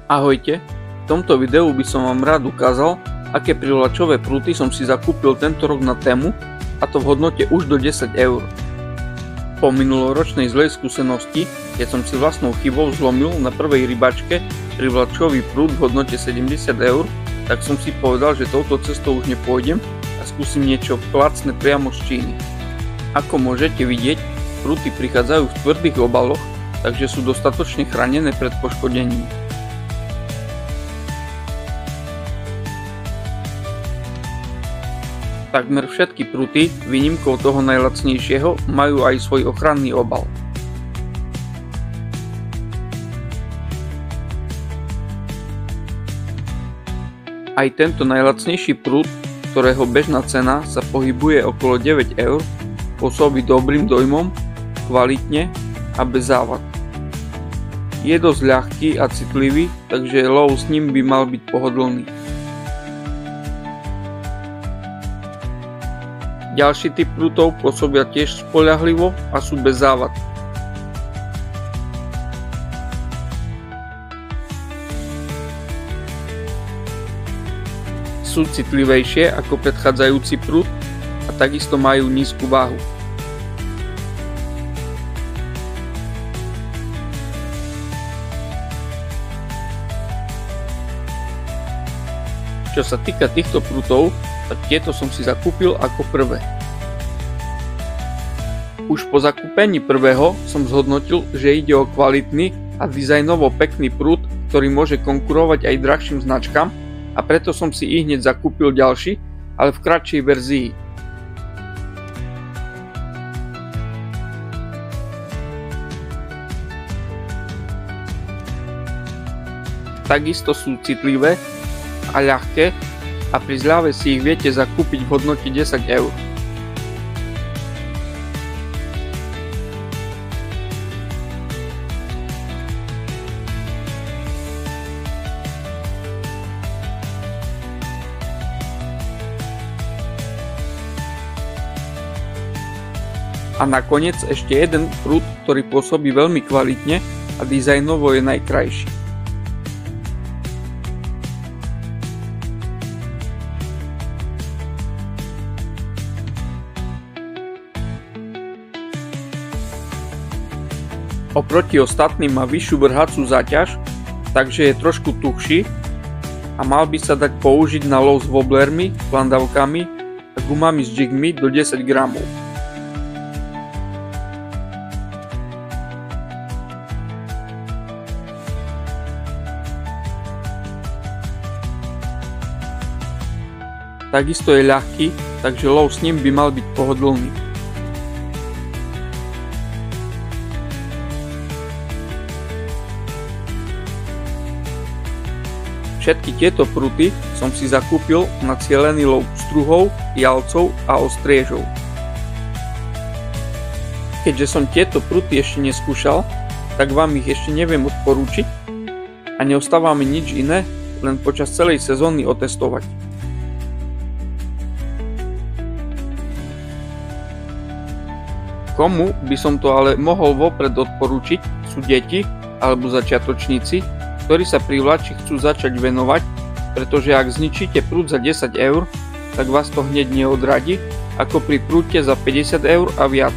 Ahojte, v tomto videu by som vám rád ukázal, aké privlačové prúty som si zakúpil tento rok na tému, a to v hodnote už do 10 eur. Po minuloročnej zlej skúsenosti, keď som si vlastnou chybou zlomil na prvej rybačke privlačový prút v hodnote 70 eur, tak som si povedal, že touto cestou už nepôjdem a skúsim niečo lacné priamo z Číny. Ako môžete vidieť, prúty prichádzajú v tvrdých obaloch, takže sú dostatočne chránené pred poškodením. Takmer všetky pruty, výnimkou toho najlacnejšieho, majú aj svoj ochranný obal. Aj tento najlacnejší prút, ktorého bežná cena sa pohybuje okolo 9 eur, pôsobí dobrým dojmom, kvalitne a bez závad. Je dosť ľahký a citlivý, takže lov s ním by mal byť pohodlný. Ďalší typ prútov pôsobia tiež spoľahlivo a sú bez závad. Sú citlivejšie ako predchádzajúci prút a takisto majú nízku váhu. Čo sa týka týchto prútov, tak tieto som si zakúpil ako prvé. Už po zakúpení prvého som zhodnotil, že ide o kvalitný a dizajnovo pekný prút, ktorý môže konkurovať aj drahším značkám, a preto som si ihneď zakúpil ďalší, ale v kratšej verzii. Takisto sú citlivé a ľahké a pri zľave si ich viete zakúpiť v hodnote 10 eur. A nakoniec ešte jeden prút, ktorý pôsobí veľmi kvalitne a dizajnovo je najkrajší. Oproti ostatným má vyššiu vrhacú záťaž, takže je trošku tuhší a mal by sa dať použiť na lov s wobblermi, flandavkami a gumami s jigmi do 10 gramov. Takisto je ľahký, takže lov s ním by mal byť pohodlný. Všetky tieto pruty som si zakúpil na cielený lov struhov, jalcov a ostriežov. Keďže som tieto pruty ešte neskúšal, tak vám ich ešte neviem odporúčiť a neostáva mi nič iné, len počas celej sezóny otestovať. Komu by som to ale mohol vopred odporúčiť, sú deti alebo začiatočníci, ktorí sa privlači chcú začať venovať, pretože ak zničíte prút za 10 eur, tak vás to hneď neodradí, ako pri prúte za 50 eur a viac.